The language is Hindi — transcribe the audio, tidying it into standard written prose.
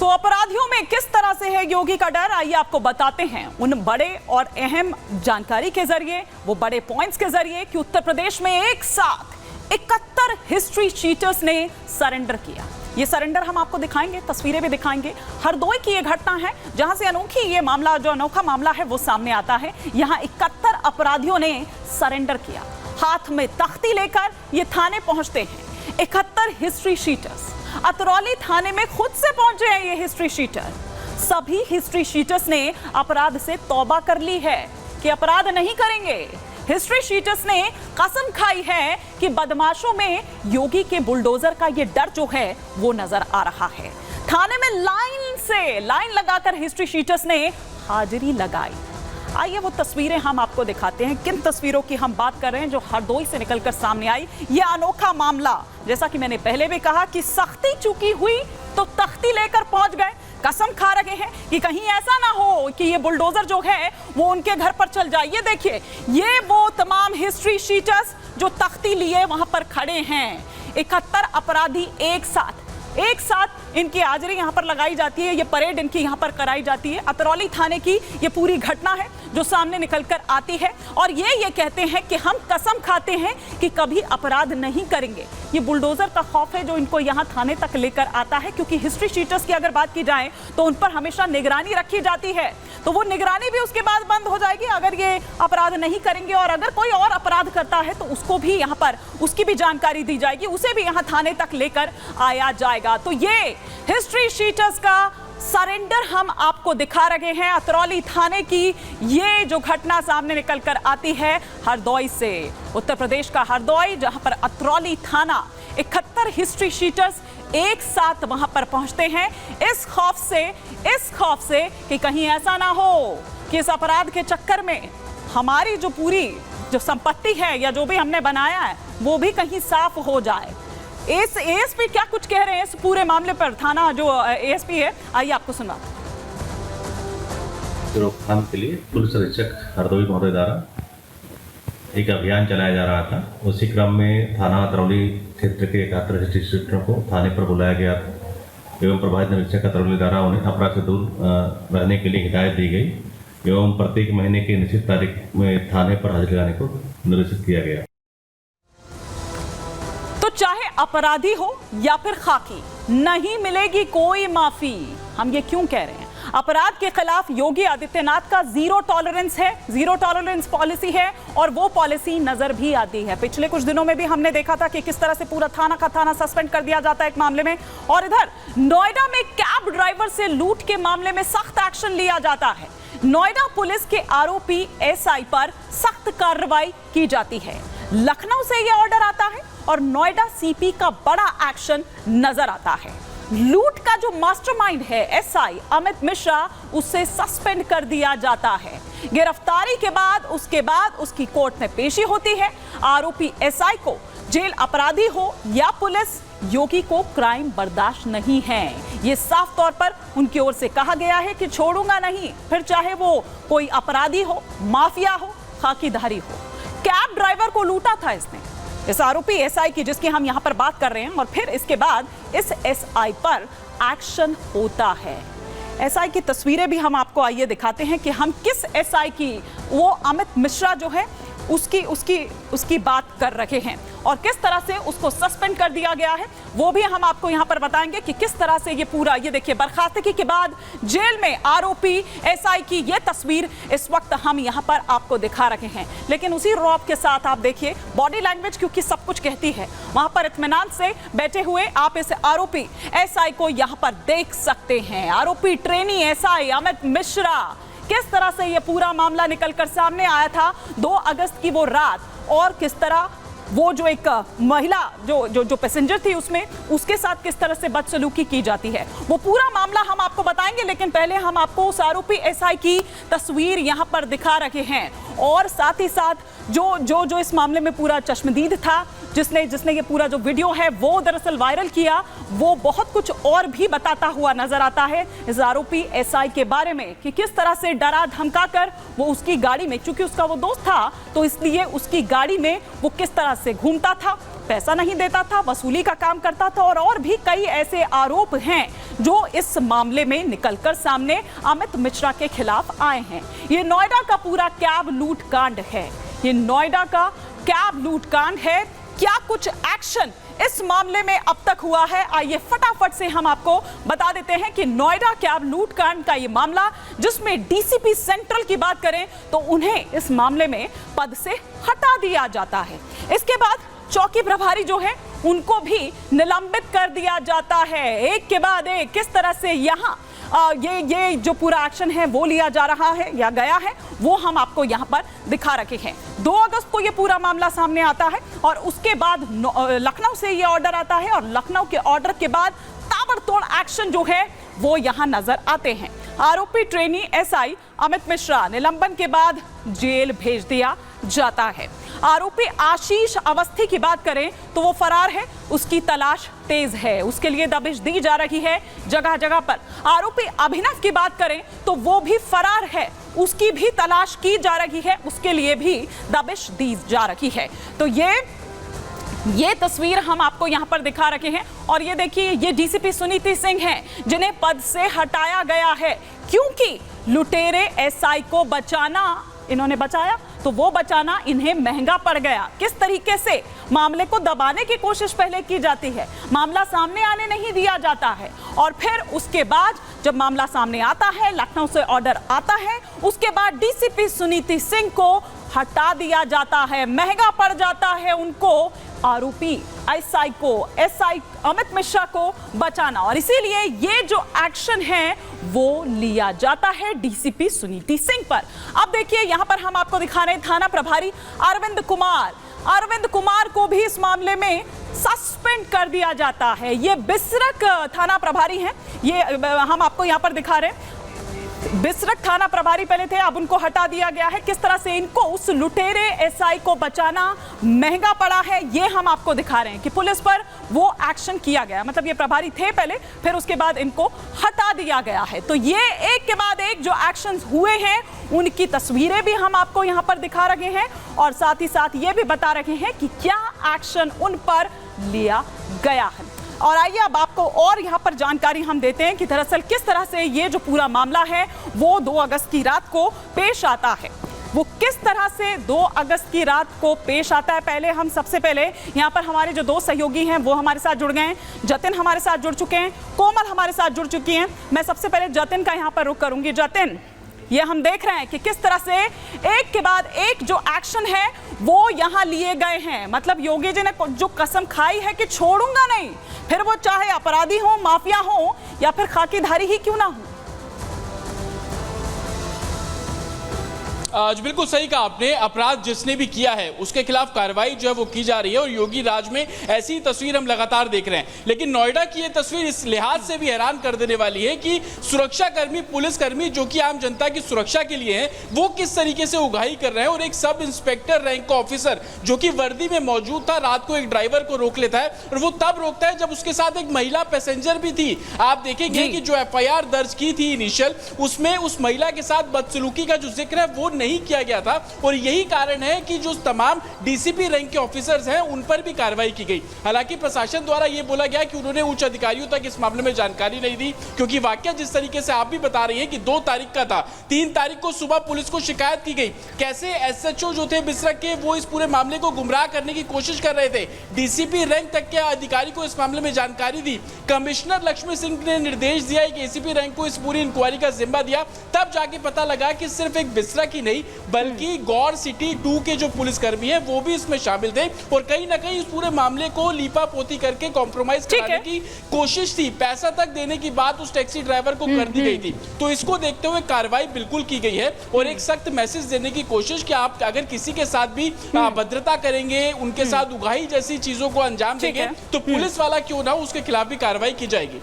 तो अपराधियों में किस तरह से है योगी का डर, आइए आपको बताते हैं उन बड़े और अहम जानकारी के जरिए, वो बड़े पॉइंट्स के जरिए कि उत्तर प्रदेश में एक साथ 71 हिस्ट्री शीटर्स ने सरेंडर किया। ये सरेंडर हम आपको दिखाएंगे, तस्वीरें भी दिखाएंगे। हरदोई की ये घटना है जहां से ये मामला, जो अनोखा मामला है वो सामने आता है। यहां 71 अपराधियों ने सरेंडर किया, हाथ में तख्ती लेकर ये थाने पहुंचते हैं। 71 हिस्ट्री शीटर्स अतरौली थाने में खुद से पहुंचे हैं। ये हिस्ट्री शीटर, सभी हिस्ट्री शीटर्स ने अपराध से तौबा कर ली है कि अपराध नहीं करेंगे। हिस्ट्री शीटर्स ने कसम खाई है कि बदमाशों में योगी के बुलडोजर का ये डर जो है वो नजर आ रहा है। थाने में लाइन लगाकर हिस्ट्री शीटर्स ने हाजिरी लगाई। आइए वो तस्वीरें हम आपको दिखाते हैं, किन तस्वीरों की हम बात कर रहे हैं जो हरदोई से निकलकर सामने आई। ये अनोखा मामला, जैसा कि मैंने पहले भी कहा कि सख्ती चूकी हुई तो तख्ती लेकर पहुंच गए। कसम खा रहे हैं कि कहीं ऐसा ना हो कि ये बुलडोजर जो है वो उनके घर पर चल जाए। ये देखिए, ये वो तमाम हिस्ट्री शीटर्स जो तख्ती लिए वहां पर खड़े हैं। 71 अपराधी एक साथ इनकी हाजिरी यहाँ पर लगाई जाती है, ये परेड इनकी यहाँ पर कराई जाती है। अतरौली थाने की ये पूरी घटना है जो सामने निकलकर आती है और ये कहते हैं कि हम कसम खाते हैं कि कभी अपराध नहीं करेंगे। ये बुलडोजर का खौफ है जो इनको यहाँ थाने तक लेकर आता है, क्योंकि हिस्ट्री शीटर्स की अगर बात की जाए तो उन पर हमेशा निगरानी रखी जाती है, तो वो निगरानी भी उसके बाद बंद हो जाएगी अगर ये अपराध नहीं करेंगे। और अगर कोई और अपराध करता है तो उसको भी यहाँ पर उसकी भी जानकारी दी जाएगी, उसे भी यहाँ थाने तक लेकर आया जाएगा। तो ये हिस्ट्री शीटर्स का सरेंडर हम आपको दिखा रहे हैं। अतरौली थाने की ये जो घटना सामने निकलकर आती है हरदोई से, उत्तर प्रदेश का हरदोई, जहां पर अतरौली थाना 71 हिस्ट्री शीटर्स एक साथ वहां पर पहुंचते हैं इस खौफ से कि कहीं ऐसा ना हो कि इस अपराध के चक्कर में हमारी जो पूरी जो संपत्ति है या जो भी हमने बनाया है वो भी कहीं साफ हो जाए। एएसपी क्या कुछ कह रहे हैं इस पूरे मामले पर, थाना जो एएसपी है, आइए आपको सुनाते हैं। रोकथाम के लिए पुलिस अधीक्षक हरदोई महोदय द्वारा एक अभियान चलाया जा रहा था। उसी क्रम में थाना अतरौली क्षेत्र के 71 हिस्ट्री शीटरों को थाने पर बुलाया गया था एवं प्रभारी निरीक्षक अतरौली द्वारा उन्हें अपराध से दूर रहने के लिए हिदायत दी गई एवं प्रत्येक महीने की निश्चित तारीख में थाने पर हाजिर लगाने को निर्देशित किया गया। तो चाहे अपराधी हो या फिर खाकी, नहीं मिलेगी कोई माफी। हम ये क्यों कह रहे हैं? अपराध के खिलाफ योगी आदित्यनाथ का जीरो टॉलरेंस पॉलिसी है और वो पॉलिसी नजर भी आती है। पिछले कुछ दिनों में भी हमने देखा था कि किस तरह से पूरा थाना का थाना सस्पेंड कर दिया जाता है एक मामले में, और इधर नोएडा में कैब ड्राइवर से लूट के मामले में सख्त एक्शन लिया जाता है। नोएडा पुलिस के आरोपी एसआई पर सख्त कार्रवाई की जाती है। लखनऊ से यह ऑर्डर आता है और नोएडा सीपी का बड़ा एक्शन नजर आता है। लूट का जो मास्टरमाइंड है एसआई अमित मिश्रा, उसे सस्पेंड कर दिया जाता है। गिरफ्तारी के बाद उसकी कोर्ट में पेशी होती है। आरोपी एसआई को जेल, अपराधी हो या पुलिस, योगी को क्राइम बर्दाश्त नहीं है। ये साफ तौर पर उनकी ओर से कहा गया है कि छोड़ूंगा नहीं, फिर चाहे वो कोई अपराधी हो, माफिया हो, खाकीधारी हो। कैब ड्राइवर को लूटा था इसने, इस आरोपी एसआई की जिसकी हम यहां पर बात कर रहे हैं, और फिर इसके बाद इस एसआई पर एक्शन होता है। एसआई की तस्वीरें भी हम आपको आइए दिखाते हैं कि हम किस एसआई की, वो अमित मिश्रा जो है उसकी बात कर रहे हैं और किस तरह से उसको सस्पेंड कर दिया गया है, वो भी हम आपको यहां पर बताएंगे कि किस तरह से ये पूरा, ये देखिए, बर्खास्तगी के बाद जेल में आरोपी एसआई की ये तस्वीर इस वक्त हम यहां पर आपको दिखा रहे हैं। लेकिन उसी रौब के साथ आप देखिए बॉडी लैंग्वेज, क्योंकि सब कुछ कहती है। वहां पर इत्मीनान से बैठे हुए आप इस आरोपी एसआई को यहां पर देख सकते हैं। आरोपी ट्रेनी एसआई अमित मिश्रा, किस तरह से ये पूरा मामला निकलकर सामने आया था 2 अगस्त की वो रात, और किस तरह वो जो एक महिला जो पैसेंजर थी उसके साथ किस तरह से बदसलूकी की जाती है, वो पूरा मामला हम आपको बताएंगे। लेकिन पहले हम आपको उस आरोपी एसआई की तस्वीर यहां पर दिखा रहे हैं और साथ ही साथ जो इस मामले में पूरा चश्मदीद था, जिसने जिसने ये पूरा जो वीडियो है वो दरअसल वायरल किया, वो बहुत कुछ और भी बताता हुआ नजर आता है इस आरोपी एसआई के बारे में कि किस तरह से डरा धमका कर वो उसकी गाड़ी में, क्योंकि उसका वो दोस्त था तो इसलिए उसकी गाड़ी में वो किस तरह से घूमता था, पैसा नहीं देता था, वसूली का काम करता था और भी कई ऐसे आरोप हैं जो इस मामले में निकलकर सामने अमित मिश्रा के खिलाफ आए हैं। ये नोएडा का पूरा कैब लूट कांड है, ये नोएडा का कैब लूट कांड है। क्या कुछ एक्शन इस मामले में अब तक हुआ है, आइए फटाफट से हम आपको बता देते हैं कि नोएडा कैब लूट कांड का ये मामला, जिसमें डीसीपी सेंट्रल की बात करें तो उन्हें इस मामले में पद से हटा दिया जाता है। इसके बाद चौकी प्रभारी जो है उनको भी निलंबित कर दिया जाता है। एक के बाद एक किस तरह से यहाँ ये जो पूरा एक्शन है वो लिया जा रहा है या गया है, वो हम आपको यहाँ पर दिखा रखे हैं। 2 अगस्त को ये पूरा मामला सामने आता है और उसके बाद लखनऊ से ये ऑर्डर आता है और लखनऊ के ऑर्डर के बाद ताबड़तोड़ एक्शन जो है वो यहाँ नजर आते हैं। आरोपी ट्रेनी एसआई अमित मिश्रा निलंबन के बाद जेल भेज दिया जाता है। आरोपी आशीष अवस्थी की बात करें तो वो फरार है, उसकी तलाश तेज है, उसके लिए दबिश दी जा रही है जगह जगह पर। आरोपी अभिनव की बात करें तो वो भी फरार है, उसकी भी तलाश की जा रही है, उसके लिए भी दबिश दी जा रही है। तो ये तस्वीर हम आपको यहां पर दिखा रखे हैं और ये देखिए, ये डीसीपी सुनीति सिंह हैं जिन्हें पद से हटाया गया है क्योंकि लुटेरे एसआई को बचाना इन्होंने बचाया तो वो बचाना इन्हें महंगा पड़ गया। किस तरीके से मामले को दबाने की कोशिश पहले की जाती है, मामला सामने आने नहीं दिया जाता है और फिर उसके बाद जब मामला सामने आता है, लखनऊ से ऑर्डर आता है, उसके बाद डीसीपी सुनीति सिंह को हटा दिया जाता है, महंगा पड़ जाता है उनको आरोपी एसआई अमित मिश्रा को बचाना और इसीलिए ये जो एक्शन है वो लिया जाता है डीसीपी सुनीति सिंह पर। अब देखिए यहां पर हम आपको दिखा रहे हैं थाना प्रभारी अरविंद कुमार को भी इस मामले में सस्पेंड कर दिया जाता है। ये बिसरक थाना प्रभारी हैं, ये हम आपको यहां पर दिखा रहे हैं। बिसरक थाना प्रभारी पहले थे, अब उनको हटा दिया गया है। किस तरह से इनको उस लुटेरे एसआई को बचाना महंगा पड़ा है ये हम आपको दिखा रहे हैं कि पुलिस पर वो एक्शन किया गया, मतलब ये प्रभारी थे पहले, फिर उसके बाद इनको हटा दिया गया है। तो ये एक के बाद एक जो एक्शंस हुए हैं उनकी तस्वीरें भी हम आपको यहाँ पर दिखा रहे हैं और साथ ही साथ ये भी बता रहे हैं कि क्या एक्शन उन पर लिया गया है। और आइए अब आपको और यहाँ पर जानकारी हम देते हैं कि दरअसल किस तरह से ये जो पूरा मामला है वो 2 अगस्त की रात को पेश आता है। वो किस तरह से 2 अगस्त की रात को पेश आता है, पहले हम सबसे पहले यहाँ पर हमारे जो 2 सहयोगी हैं वो हमारे साथ जुड़ गए हैं। जतिन हमारे साथ जुड़ चुके हैं, कोमल हमारे साथ जुड़ चुकी हैं। मैं सबसे पहले जतिन का यहाँ पर रुख करूंगी। जतिन, ये हम देख रहे हैं कि किस तरह से एक के बाद एक जो एक्शन है वो यहाँ लिए गए हैं। मतलब योगी जी ने जो कसम खाई है कि छोड़ूंगा नहीं, फिर वो चाहे अपराधी हो, माफिया हो या फिर खाकीधारी ही क्यों ना हो। बिल्कुल सही कहा आपने, अपराध जिसने भी किया है उसके खिलाफ कार्रवाई जो है वो की जा रही है और योगी राज में ऐसी ही तस्वीर हम लगातार देख रहे हैं। लेकिन नोएडा की ये तस्वीर इस लिहाज से भी हैरान कर देने वाली है कि सुरक्षाकर्मी, पुलिसकर्मी जो कि आम जनता की सुरक्षा के लिए हैं, वो किस तरीके से उगाही कर रहे हैं और एक सब इंस्पेक्टर रैंक का ऑफिसर जो कि वर्दी में मौजूद था, रात को एक ड्राइवर को रोक लेता है और वो तब रोकता है जब उसके साथ एक महिला पैसेंजर भी थी। आप देखेंगे कि जो FIR दर्ज की थी इनिशियल, उसमें उस महिला के साथ बदसलूकी का जो जिक्र है वो नहीं किया गया था और यही कारण है कि जो तमाम डीसीपी रैंक के ऑफिसर्स हैं उन पर भी कार्रवाई की गई। हालांकि प्रशासन द्वारा यह बोला गया कि उन्होंने उच्च अधिकारियों तक इस मामले में जानकारी नहीं दी, क्योंकि वाकया जिस तरीके से आप भी बता रही हैं कि 2 तारीख का था, 3 तारीख को सुबह पुलिस को शिकायत की गई। कैसे SHO जो थे बिसरक के, वो इस पूरे मामले को गुमराह करने की कोशिश कर रहे थे। डीसीपी रैंक तक के अधिकारी को इस मामले में जानकारी दी। कमिश्नर लक्ष्मी सिंह ने निर्देश दिया कि ACP रैंक को इस पूरी इंक्वायरी का जिम्मा दिया। तब जाके पता लगा कि सिर्फ एक बिसरक ही नहीं बल्कि गौर सिटी 2 के जो पुलिसकर्मी हैं वो भी इसमें शामिल थे और कहीं ना कहीं इस पूरे मामले को लीपापोती करके कॉम्प्रोमाइज कराने की कोशिश थी। पैसा तक देने की बात उस टैक्सी ड्राइवर को कर दी गई थी। तो इसको देखते हुए कार्रवाई बिल्कुल की गई है और एक सख्त मैसेज देने की कोशिश कि आप अगर किसी के साथ भी भद्रता करेंगे, उनके साथ उगाही जैसी चीजों को अंजाम देंगे तो पुलिस वाला क्यों ना हो, उसके खिलाफ भी कार्रवाई की जाएगी।